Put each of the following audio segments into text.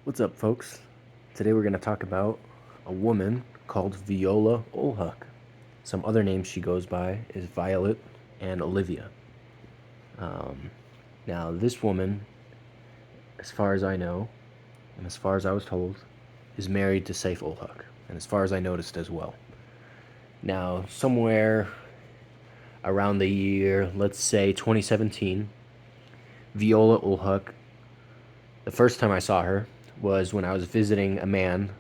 What's up, folks? Today we're going to talk about a woman called Viola Olhuck. Some other names she goes by is Violet and Olivia. Um, Now, this woman, as far as I know, and as far as I was told, is married to Saif Olhuck, and as far as I noticed as well. Now, somewhere around the year, let's say 2017, Viola Olhuck, the first time I saw her was when I was visiting a man,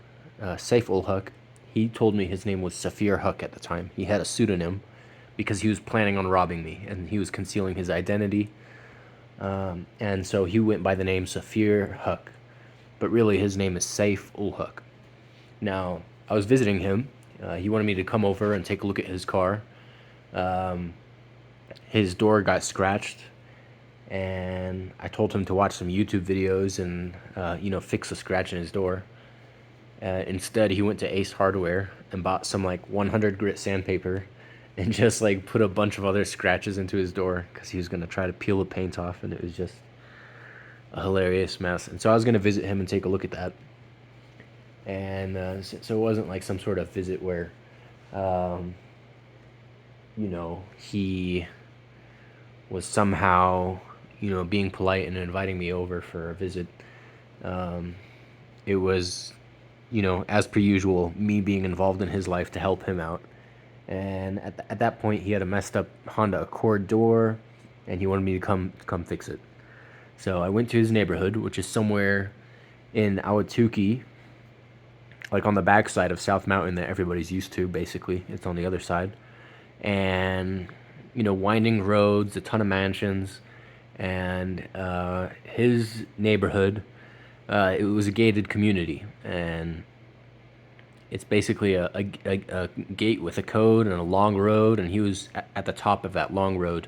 Saif Olhuck. He told me his name was Safir Huck at the time. He had a pseudonym because he was planning on robbing me and he was concealing his identity. And so he went by the name Safir Huck, but really his name is Saif Olhuck. Now, I was visiting him. He wanted me to come over and take a look at his car. His door got scratched, and I told him to watch some YouTube videos and fix the scratch in his door. Instead, he went to Ace Hardware and bought some like 100 grit sandpaper and just like put a bunch of other scratches into his door because he was gonna try to peel the paint off, and it was just a hilarious mess. And so I was gonna visit him and take a look at that. And so it wasn't like some sort of visit where, um, he was somehow, being polite and inviting me over for a visit. Um, it was, as per usual, me being involved in his life to help him out. And at that point, he had a messed up Honda Accord door, and he wanted me to come fix it. So I went to his neighborhood, which is somewhere in Awatuki, like on the backside of South Mountain that everybody's used to. Basically, it's on the other side, and winding roads, a ton of mansions, and his neighborhood. It was a gated community, and it's basically a gate with a code and a long road, and he was at the top of that long road.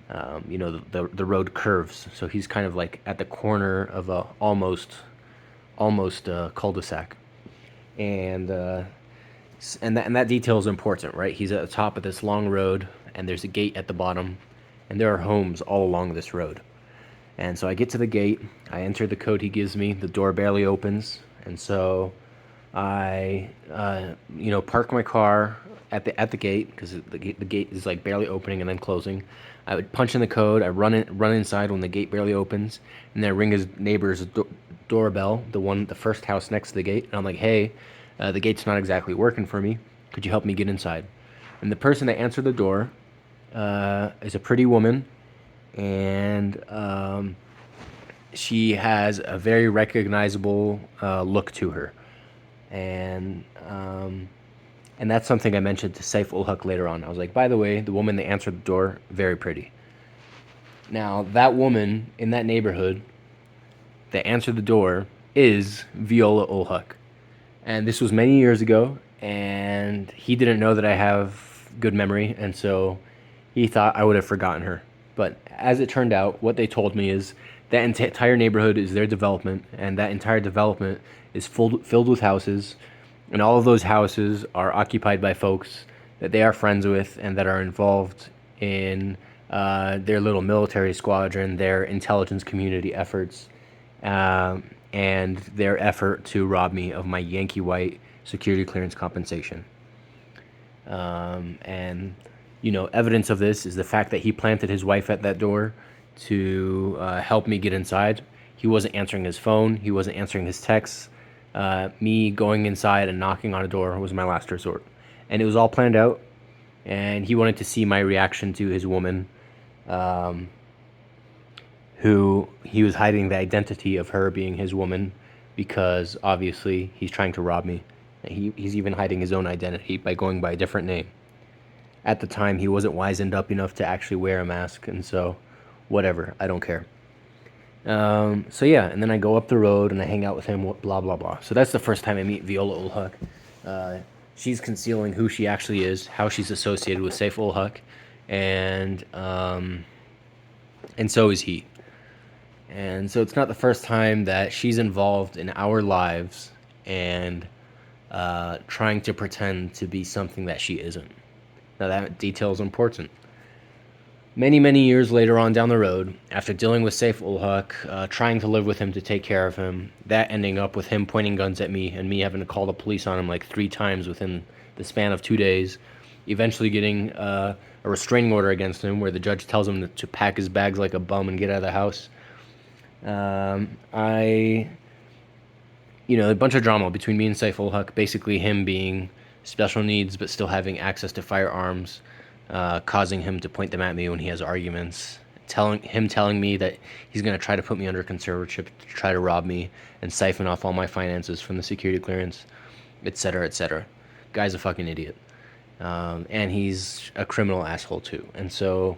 The road curves, so he's kind of like at the corner of a almost cul-de-sac, and that detail is important, right? He's at the top of this long road, and there's a gate at the bottom, and there are homes all along this road. And so I get to the gate, I enter the code he gives me, the door barely opens, and so I, park my car at the gate because the gate is like barely opening and then closing. I would punch in the code. I run inside when the gate barely opens, and then I ring his neighbor's doorbell, the first house next to the gate, and I'm like, hey, the gate's not exactly working for me. Could you help me get inside? And the person that answered the door is a pretty woman, and she has a very recognizable look to her, and and that's something I mentioned to Saif ul Haq later on. I was like, by the way, the woman that answered the door, very pretty. Now, that woman in that neighborhood that answered the door is Viola ul Haq. And this was many years ago, and he didn't know that I have good memory, and so he thought I would have forgotten her. But as it turned out, what they told me is that entire neighborhood is their development, and that entire development is filled with houses, and all of those houses are occupied by folks that they are friends with and that are involved in their little military squadron, their intelligence community efforts, and their effort to rob me of my Yankee white security clearance compensation. And evidence of this is the fact that he planted his wife at that door to help me get inside. He wasn't answering his phone. He wasn't answering his texts. Me going inside and knocking on a door was my last resort. And it was all planned out. And he wanted to see my reaction to his woman, who he was hiding the identity of her being his woman because obviously he's trying to rob me. He's even hiding his own identity by going by a different name. At the time, he wasn't wizened up enough to actually wear a mask, and so whatever, I don't care. So yeah, and then I go up the road and I hang out with him, blah blah blah. So that's the first time I meet Viola ul Haq. She's concealing who she actually is, how she's associated with Saif ul Haq, and so is he. And so it's not the first time that she's involved in our lives and trying to pretend to be something that she isn't. Now that detail is important. Many, many years later on down the road, after dealing with Saif ul Haq, trying to live with him to take care of him, that ending up with him pointing guns at me and me having to call the police on him like 3 times within the span of 2 days, eventually getting a restraining order against him where the judge tells him to pack his bags like a bum and get out of the house. I a bunch of drama between me and Saif ul Haq, basically him being special needs but still having access to firearms, causing him to point them at me when he has arguments, telling me that he's going to try to put me under conservatorship to try to rob me and siphon off all my finances from the security clearance, etc., etc. Guy's a fucking idiot. And he's a criminal asshole too. And so,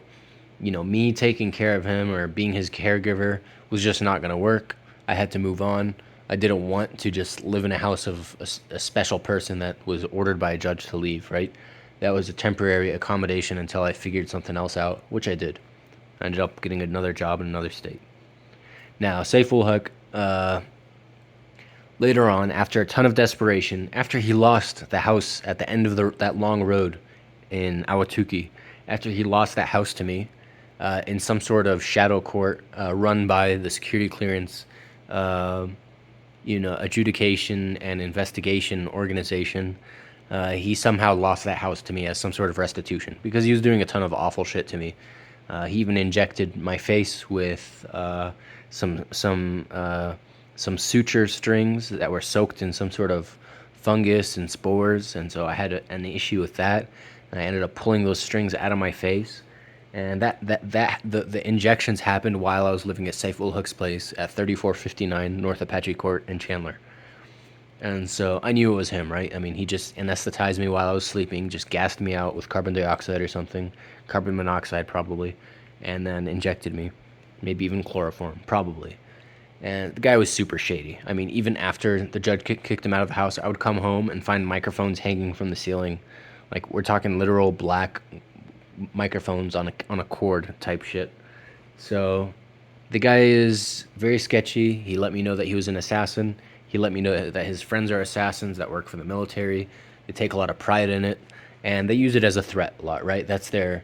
me taking care of him or being his caregiver was just not going to work. I had to move on. I didn't want to just live in a house of a special person that was ordered by a judge to leave, right? That was a temporary accommodation until I figured something else out, which I did. I ended up getting another job in another state. Now, Saif ul Haq, later on, after a ton of desperation, after he lost the house at the end of that long road in Awatuki, after he lost that house to me in some sort of shadow court run by the security clearance, uh, adjudication and investigation organization, he somehow lost that house to me as some sort of restitution because he was doing a ton of awful shit to me. He even injected my face with some some uh, some suture strings that were soaked in some sort of fungus and spores, and so I had an issue with that. And I ended up pulling those strings out of my face, and the injections happened while I was living at Saif ul Haq's place at 3459 North Apache Court in Chandler. And so I knew it was him, right? I mean, he just anesthetized me while I was sleeping, just gassed me out with carbon dioxide or something, carbon monoxide probably, and then injected me, maybe even chloroform, probably. And the guy was super shady. I mean, even after the judge kicked him out of the house, I would come home and find microphones hanging from the ceiling. Like, we're talking literal black microphones on a cord type shit. So the guy is very sketchy. He let me know that he was an assassin. He let me know that his friends are assassins that work for the military. They take a lot of pride in it, and they use it as a threat a lot, right? That's their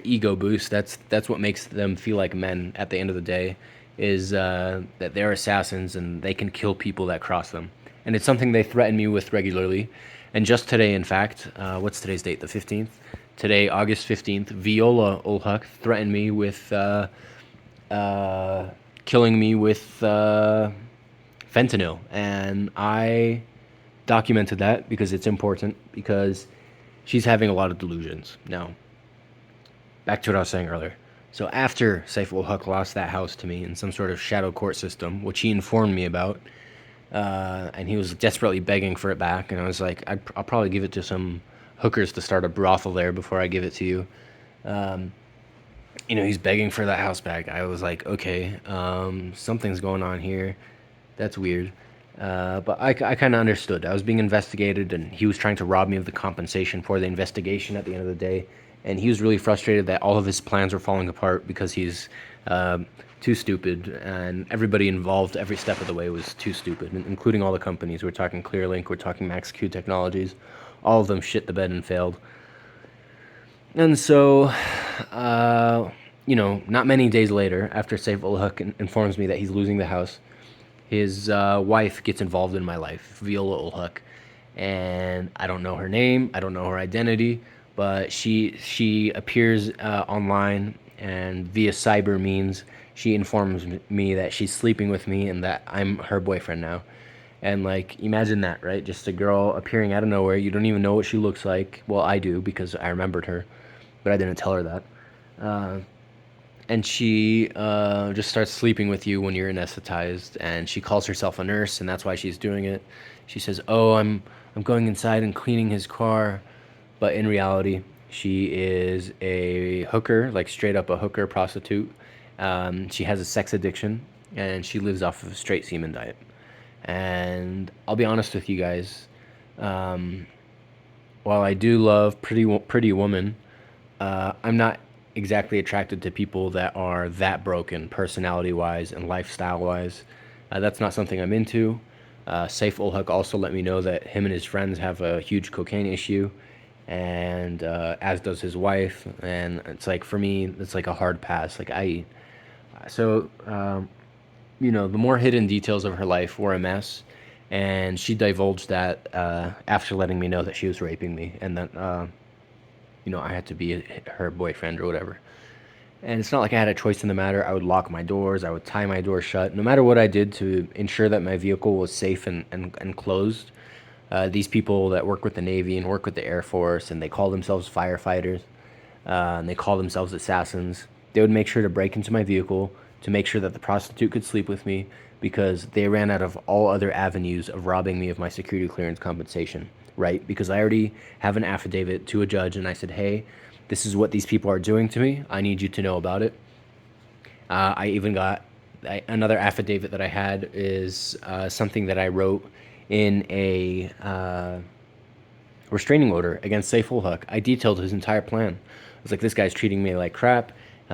ego boost. That's what makes them feel like men at the end of the day, is that they're assassins and they can kill people that cross them. And it's something they threaten me with regularly. And just today, in fact, what's today's date? The 15th. Today, August 15th, Viola ul Haq threatened me with killing me with fentanyl, and I documented that because it's important, because she's having a lot of delusions. Now, back to what I was saying earlier. So after Saif ul Haq lost that house to me in some sort of shadow court system, which he informed me about, and he was desperately begging for it back, and I was like, I'll probably give it to some hookers to start a brothel there before I give it to you. He's begging for that house back. I was like, okay, something's going on here. That's weird. But I kind of understood. I was being investigated, and he was trying to rob me of the compensation for the investigation at the end of the day. And he was really frustrated that all of his plans were falling apart because he's too stupid, and everybody involved every step of the way was too stupid, including all the companies. We're talking Clearlink, we're talking MaxQ Technologies. All of them shit the bed and failed. And so, not many days later, after Saif ul Haq informs me that he's losing the house, his wife gets involved in my life, Viola ul Haq, and I don't know her name, I don't know her identity, but she appears online, and via cyber means she informs me that she's sleeping with me and that I'm her boyfriend now. And like, imagine that, right? Just a girl appearing out of nowhere. You don't even know what she looks like. Well, I do because I remembered her, but I didn't tell her that. And she just starts sleeping with you when you're anesthetized, and she calls herself a nurse, and that's why she's doing it. She says, "Oh, I'm going inside and cleaning his car," but in reality, she is a hooker, like straight up a hooker prostitute. She has a sex addiction, and she lives off of a straight semen diet. And I'll be honest with you guys, um, while I do love Pretty Woman, I'm not exactly attracted to people that are that broken personality wise and lifestyle wise. That's not something I'm into. Saif ul Haq also let me know that him and his friends have a huge cocaine issue, and as does his wife. And it's like for me, it's like a hard pass. Like so the more hidden details of her life were a mess, and she divulged that after letting me know that she was raping me, and that I had to be her boyfriend or whatever. And it's not like I had a choice in the matter. I would lock my doors. I would tie my door shut. No matter what I did to ensure that my vehicle was safe and closed, these people that work with the Navy and work with the Air Force, and they call themselves firefighters, and they call themselves assassins, they would make sure to break into my vehicle to make sure that the prostitute could sleep with me because they ran out of all other avenues of robbing me of my security clearance compensation, right? Because I already have an affidavit to a judge and I said, hey, this is what these people are doing to me. I need you to know about it. I even got another affidavit that I had is something that I wrote in a restraining order against Saif ul Haq. I detailed his entire plan. I was like, this guy's treating me like crap.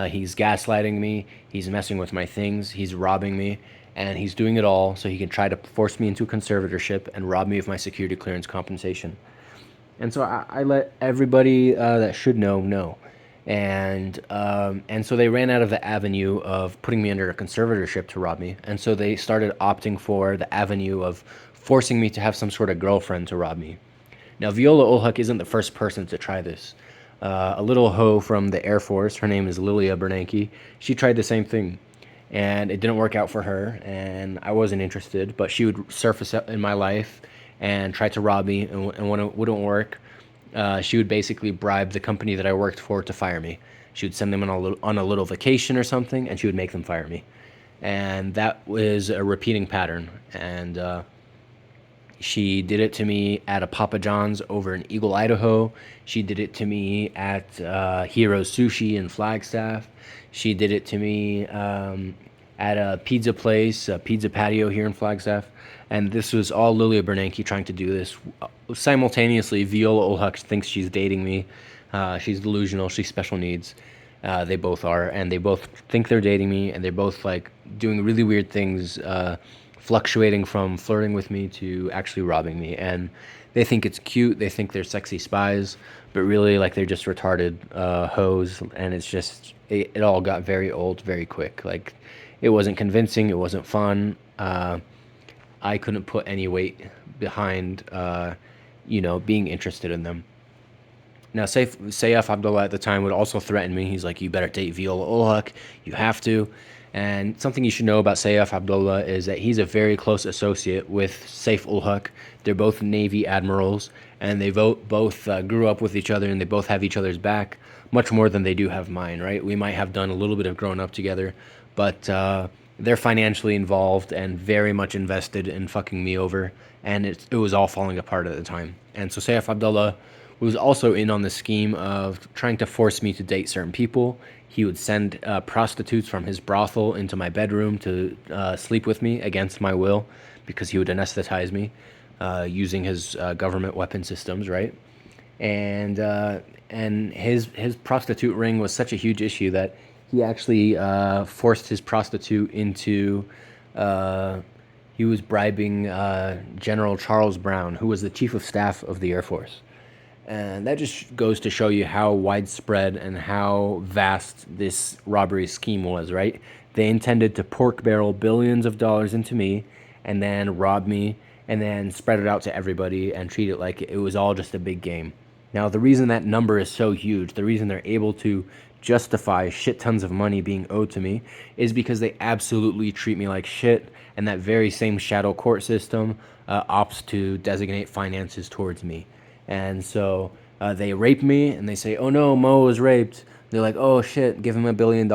He's gaslighting me. He's messing with my things. He's robbing me. And he's doing it all so he can try to force me into a conservatorship and rob me of my security clearance compensation. And so I let everybody that should know. And so they ran out of the avenue of putting me under a conservatorship to rob me. And so they started opting for the avenue of forcing me to have some sort of girlfriend to rob me. Now, Viola Olhuk isn't the first person to try this. A little hoe from the Air Force, her name is Lilia Bernanke, she tried the same thing. And it didn't work out for her, and I wasn't interested, but she would surface up in my life and try to rob me, and when it wouldn't work, she would basically bribe the company that I worked for to fire me. She would send them on a little vacation or something, and she would make them fire me. And that was a repeating pattern. And she did it to me at a Papa John's over in Eagle, Idaho. She did it to me at Heroes Sushi in Flagstaff. She did it to me at a pizza place, a pizza patio here in Flagstaff. And this was all Lilia Bernanke trying to do this. Simultaneously, Viola Olhuk thinks she's dating me. She's delusional. She's special needs. They both are. And they both think they're dating me. And they're both like doing really weird things, fluctuating from flirting with me to actually robbing me. And they think it's cute. They think they're sexy spies. But really, like, they're just retarded hoes. And it's just, it all got very old very quick. Like, it wasn't convincing. It wasn't fun. I couldn't put any weight behind, being interested in them. Now, Saif Abdullah at the time would also threaten me. He's like, you better date Viola Olhak. You have to. And something you should know about Saif Abdullah is that he's a very close associate with Saif Ulhaq. They're both Navy admirals, and they both grew up with each other, and they both have each other's back much more than they do have mine, right? We might have done a little bit of growing up together, but they're financially involved and very much invested in fucking me over, and it was all falling apart at the time. And so Saif Abdullah was also in on the scheme of trying to force me to date certain people. He would send prostitutes from his brothel into my bedroom to sleep with me against my will because he would anesthetize me using his government weapon systems, right? And his prostitute ring was such a huge issue that he actually forced his prostitute into. He was bribing General Charles Brown, who was the chief of staff of the Air Force. And that just goes to show you how widespread and how vast this robbery scheme was, right? They intended to pork barrel billions of dollars into me and then rob me and then spread it out to everybody and treat it like it was all just a big game. Now, the reason that number is so huge, the reason they're able to justify shit tons of money being owed to me is because they absolutely treat me like shit, and that very same shadow court system opts to designate finances towards me. And so they rape me and they say, oh no, Mo was raped. They're like, oh shit, give him $1 billion.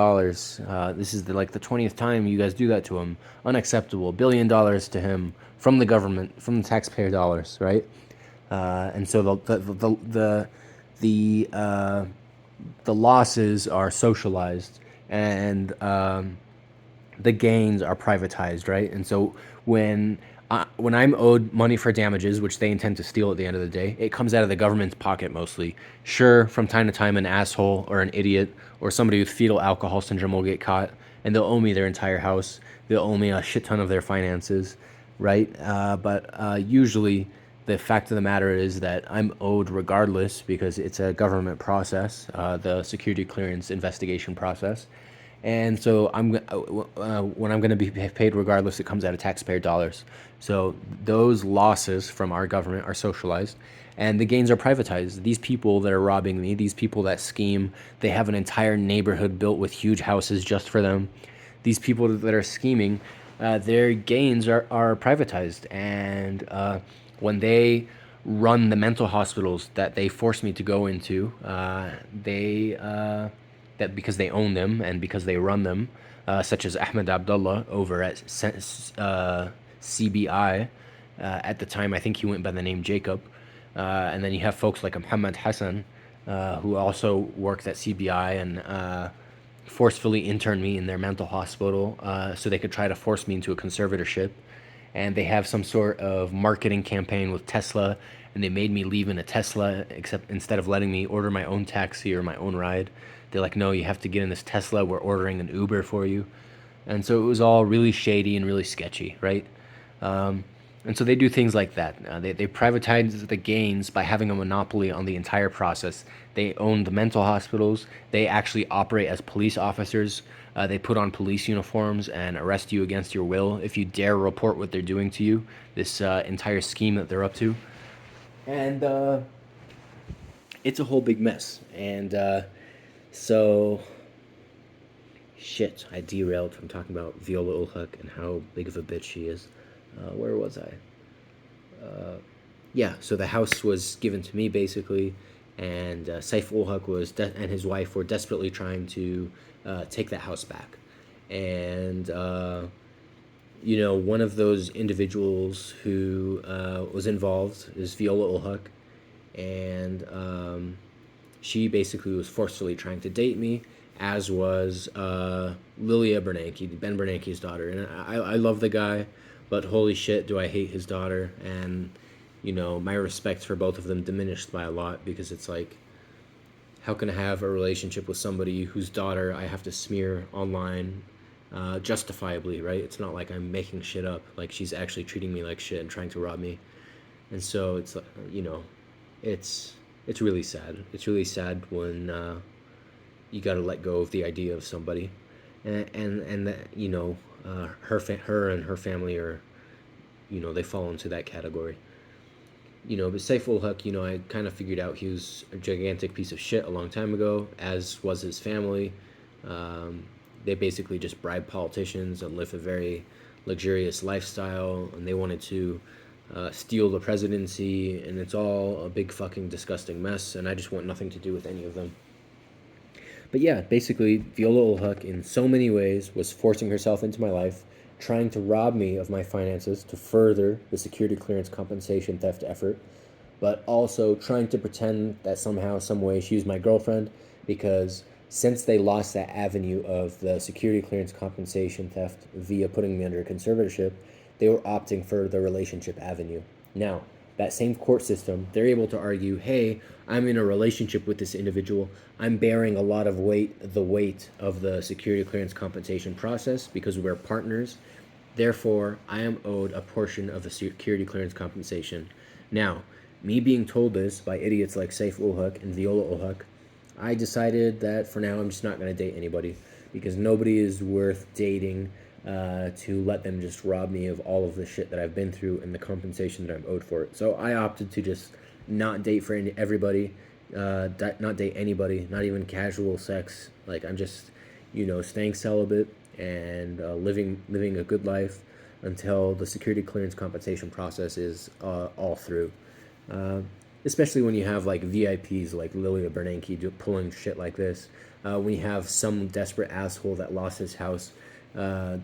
This is like the 20th time you guys do that to him. Unacceptable. $1 billion to him from the government, from the taxpayer dollars, right? And so the losses are socialized and the gains are privatized, right? And so when I'm owed money for damages, which they intend to steal at the end of the day, it comes out of the government's pocket mostly. Sure, from time to time, an asshole or an idiot or somebody with fetal alcohol syndrome will get caught, and they'll owe me their entire house. They'll owe me a shit ton of their finances, right? But usually the fact of the matter is that I'm owed regardless because it's a government process, the security clearance investigation process. And so when I'm going to be paid regardless, it comes out of taxpayer dollars. So those losses from our government are socialized, and the gains are privatized. These people that are robbing me, these people that scheme, they have an entire neighborhood built with huge houses just for them. These people that are scheming, their gains are privatized, and when they run the mental hospitals that they force me to go into, they that because they own them and because they run them, such as Ahmed Abdullah over at CBI. At the time, I think he went by the name Jacob. And then you have folks like Muhammad Hassan, who also worked at CBI and forcefully interned me in their mental hospital so they could try to force me into a conservatorship. And they have some sort of marketing campaign with Tesla, and they made me leave in a Tesla, except instead of letting me order my own taxi or my own ride, they're like, no, you have to get in this Tesla. We're ordering an Uber for you. And so it was all really shady and really sketchy, right? Um, and so they do things like that. They privatize the gains by having a monopoly on the entire process. They own the mental hospitals. They actually operate as police officers. They put on police uniforms and arrest you against your will if you dare report what they're doing to you, this entire scheme that they're up to. And it's a whole big mess. And so, shit, I derailed from talking about Viola Ulhuk and how big of a bitch she is. Where was I? Yeah, so the house was given to me basically, and Saif ul Haq and his wife were desperately trying to take that house back. And one of those individuals who was involved is Viola ul Haq, and she basically was forcefully trying to date me, as was Lilia Bernanke, Ben Bernanke's daughter. And I love the guy, but holy shit, do I hate his daughter. And, my respect for both of them diminished by a lot because it's like, how can I have a relationship with somebody whose daughter I have to smear online justifiably, right? It's not like I'm making shit up. Like, she's actually treating me like shit and trying to rob me. And so it's, it's it's really sad. It's really sad when you got to let go of the idea of somebody, and that her and her family are, they fall into that category. But Saif ul Haq, I kind of figured out he was a gigantic piece of shit a long time ago, as was his family. They basically just bribe politicians and live a very luxurious lifestyle, and they wanted to steal the presidency, and it's all a big fucking disgusting mess, and I just want nothing to do with any of them. But yeah, basically, Viola ul Haq, in so many ways, was forcing herself into my life, trying to rob me of my finances to further the security clearance compensation theft effort, but also trying to pretend that somehow, some way, she was my girlfriend, because since they lost that avenue of the security clearance compensation theft via putting me under conservatorship, they were opting for the relationship avenue. Now, that same court system, they're able to argue, hey, I'm in a relationship with this individual. I'm bearing a lot of the weight of the security clearance compensation process because we're partners. Therefore, I am owed a portion of the security clearance compensation. Now, me being told this by idiots like Saif ul Haq and Viola ul Haq, I decided that for now I'm just not going to date anybody because nobody is worth dating to let them just rob me of all of the shit that I've been through and the compensation that I'm owed for it. So I opted to just not date for everybody, not date anybody, not even casual sex. Like, I'm just, staying celibate and living a good life until the security clearance compensation process is all through. Especially when you have like VIPs like Lilia Bernanke pulling shit like this. When you have some desperate asshole that lost his house,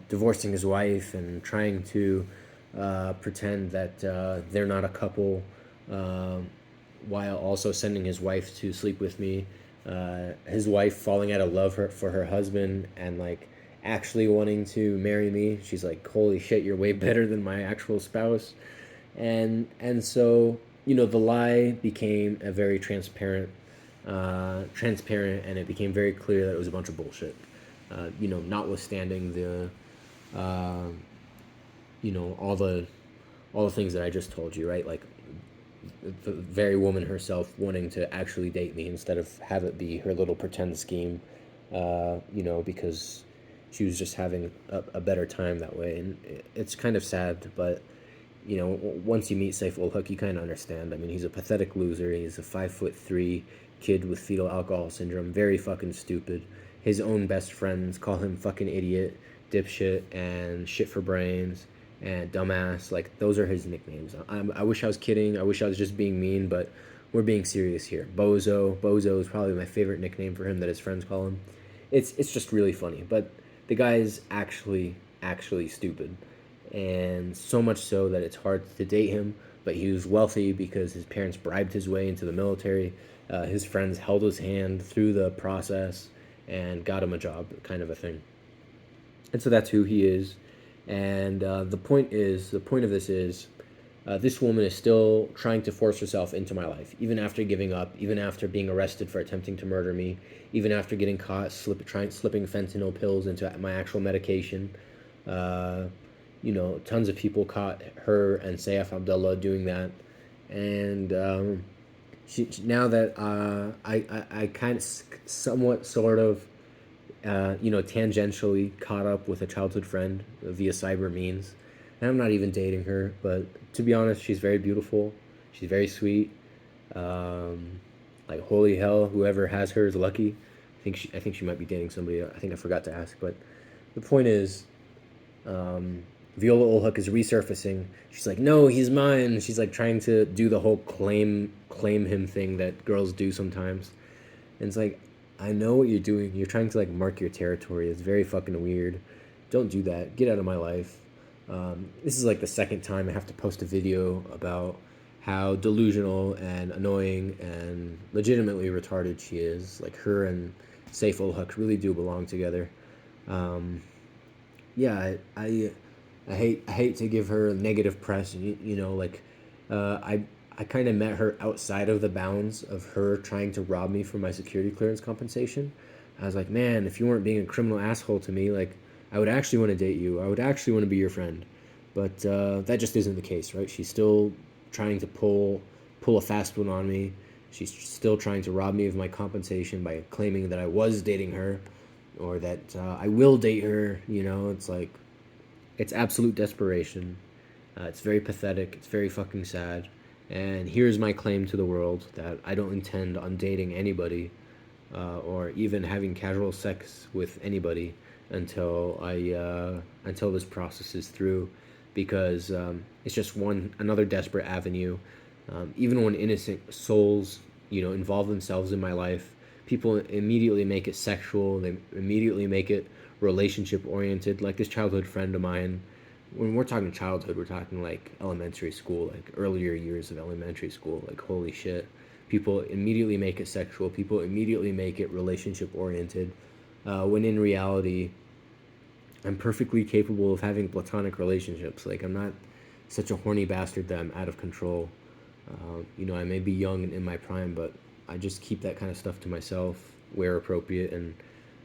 divorcing his wife and trying to pretend that they're not a couple, while also sending his wife to sleep with me. His wife falling out of love for her husband and like actually wanting to marry me. She's like, holy shit, you're way better than my actual spouse. And so, the lie became a very transparent, and it became very clear that it was a bunch of bullshit. Notwithstanding the, all the things that I just told you, right? Like, the very woman herself wanting to actually date me instead of have it be her little pretend scheme, because she was just having a better time that way. And it's kind of sad, but once you meet Saif ul Haq, you kind of understand. I mean, he's a pathetic loser. He's a 5'3" kid with fetal alcohol syndrome, very fucking stupid. His own best friends call him fucking idiot, dipshit, and shit for brains, and dumbass. Like, those are his nicknames. I wish I was kidding. I wish I was just being mean, but we're being serious here. Bozo is probably my favorite nickname for him that his friends call him. It's just really funny, but the guy is actually stupid, and so much so that it's hard to date him. But he was wealthy because his parents bribed his way into the military. His friends held his hand through the process and got him a job, kind of a thing. And so that's who he is. And the point of this is, this woman is still trying to force herself into my life, even after giving up, even after being arrested for attempting to murder me, even after getting caught slipping fentanyl pills into my actual medication. Uh, Tons of people caught her and Saif Abdullah doing that. And now that I kind of somewhat sort of tangentially caught up with a childhood friend via cyber means. And I'm not even dating her, but to be honest, she's very beautiful. She's very sweet. Like, holy hell, whoever has her is lucky. I think she might be dating somebody. I think I forgot to ask, but the point is, Viola Olhuk is resurfacing. She's like, no, he's mine. She's like trying to do the whole claim him thing that girls do sometimes. And it's like, I know what you're doing. You're trying to like mark your territory. It's very fucking weird. Don't do that. Get out of my life. This is like the second time I have to post a video about how delusional and annoying and legitimately retarded she is. Like, her and Saif ul Haq really do belong together. Um, yeah, I hate to give her negative press. I kind of met her outside of the bounds of her trying to rob me for my security clearance compensation. I was like, man, if you weren't being a criminal asshole to me, like, I would actually want to date you. I would actually want to be your friend. But that just isn't the case, right? She's still trying to pull a fast one on me. She's still trying to rob me of my compensation by claiming that I was dating her, or that I will date her. It's like, it's absolute desperation. It's very pathetic. It's very fucking sad. And here's my claim to the world that I don't intend on dating anybody, or even having casual sex with anybody until this process is through, because it's just another desperate avenue. Even when innocent souls, involve themselves in my life, people immediately make it sexual. They immediately make it relationship oriented. Like, this childhood friend of mine, when we're talking childhood, we're talking like elementary school, like earlier years of elementary school. Like, holy shit, people immediately make it sexual. People immediately make it relationship oriented, when in reality, I'm perfectly capable of having platonic relationships. Like, I'm not such a horny bastard that I'm out of control. I may be young and in my prime, but I just keep that kind of stuff to myself where appropriate, and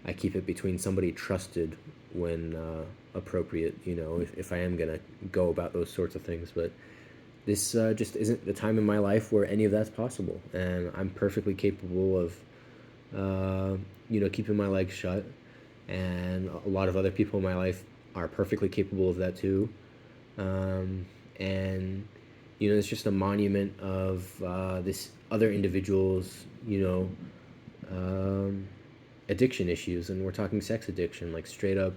I keep it between somebody trusted when appropriate, if I am going to go about those sorts of things. But this just isn't the time in my life where any of that's possible. And I'm perfectly capable of, keeping my legs shut. And a lot of other people in my life are perfectly capable of that too. And it's just a monument of this other individual's, addiction issues. And we're talking sex addiction, like, straight up.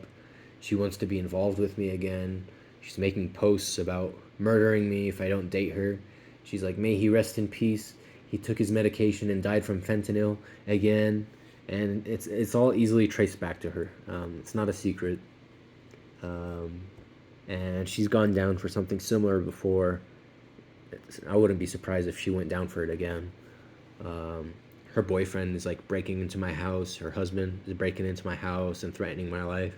She wants to be involved with me again. She's making posts about murdering me if I don't date her. She's like, may he rest in peace. He took his medication and died from fentanyl again. And it's all easily traced back to her. It's not a secret. And she's gone down for something similar before. I wouldn't be surprised if she went down for it again. Her boyfriend is like breaking into my house. Her husband is breaking into my house and threatening my life.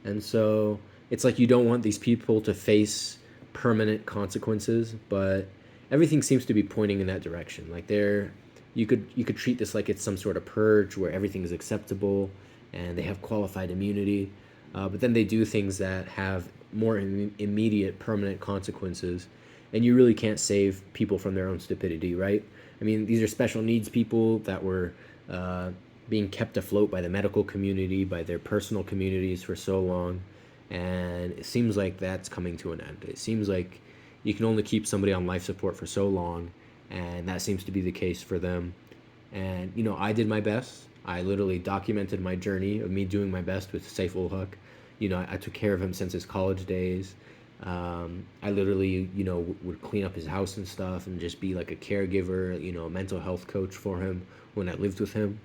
And so it's like, you don't want these people to face permanent consequences, but everything seems to be pointing in that direction. Like, you could treat this like it's some sort of purge where everything is acceptable and they have qualified immunity, but then they do things that have more immediate permanent consequences. and you really can't save people from their own stupidity, right? I mean, these are special needs people that were uh, being kept afloat by the medical community, by their personal communities for so long, and it seems like that's coming to an end. It seems like you can only keep somebody on life support for so long, and that seems to be the case for them. And I did my best. I literally documented my journey of me doing my best with Saif ul Haq. I took care of him since his college days. I literally, would clean up his house and stuff and just be like a caregiver, a mental health coach for him when I lived with him.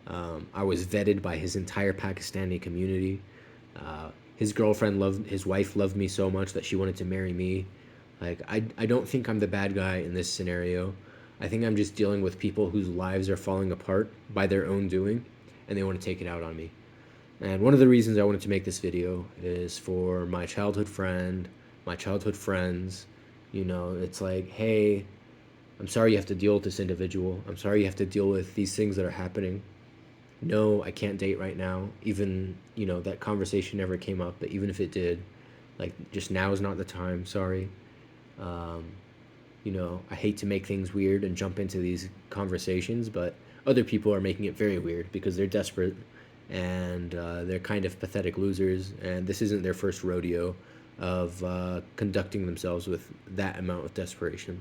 I was vetted by his entire Pakistani community. His wife loved me so much that she wanted to marry me. Like, I don't think I'm the bad guy in this scenario. I think I'm just dealing with people whose lives are falling apart by their own doing, and they want to take it out on me. And one of the reasons I wanted to make this video is for my childhood friend, my childhood friends. It's like, hey, I'm sorry you have to deal with this individual. I'm sorry you have to deal with these things that are happening. No, I can't date right now. Even, that conversation never came up, but even if it did, like, just now is not the time. Sorry. Um, I hate to make things weird and jump into these conversations, but other people are making it very weird because they're desperate and they're kind of pathetic losers, and this isn't their first rodeo of conducting themselves with that amount of desperation.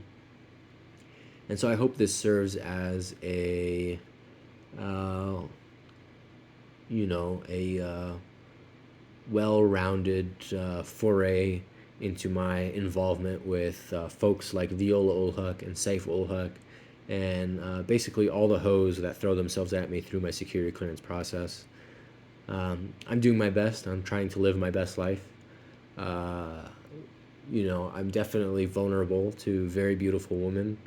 And so I hope this serves as uh, a well-rounded foray into my involvement with folks like Viola ul Haq and Saif ul Haq, and basically all the hoes that throw themselves at me through my security clearance process. I'm doing my best. I'm trying to live my best life. Uh, I'm definitely vulnerable to very beautiful women,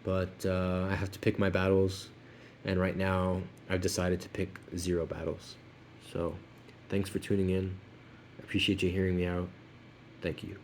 but I have to pick my battles, and right now I've decided to pick zero battles. So, thanks for tuning in. I appreciate you hearing me out. Thank you.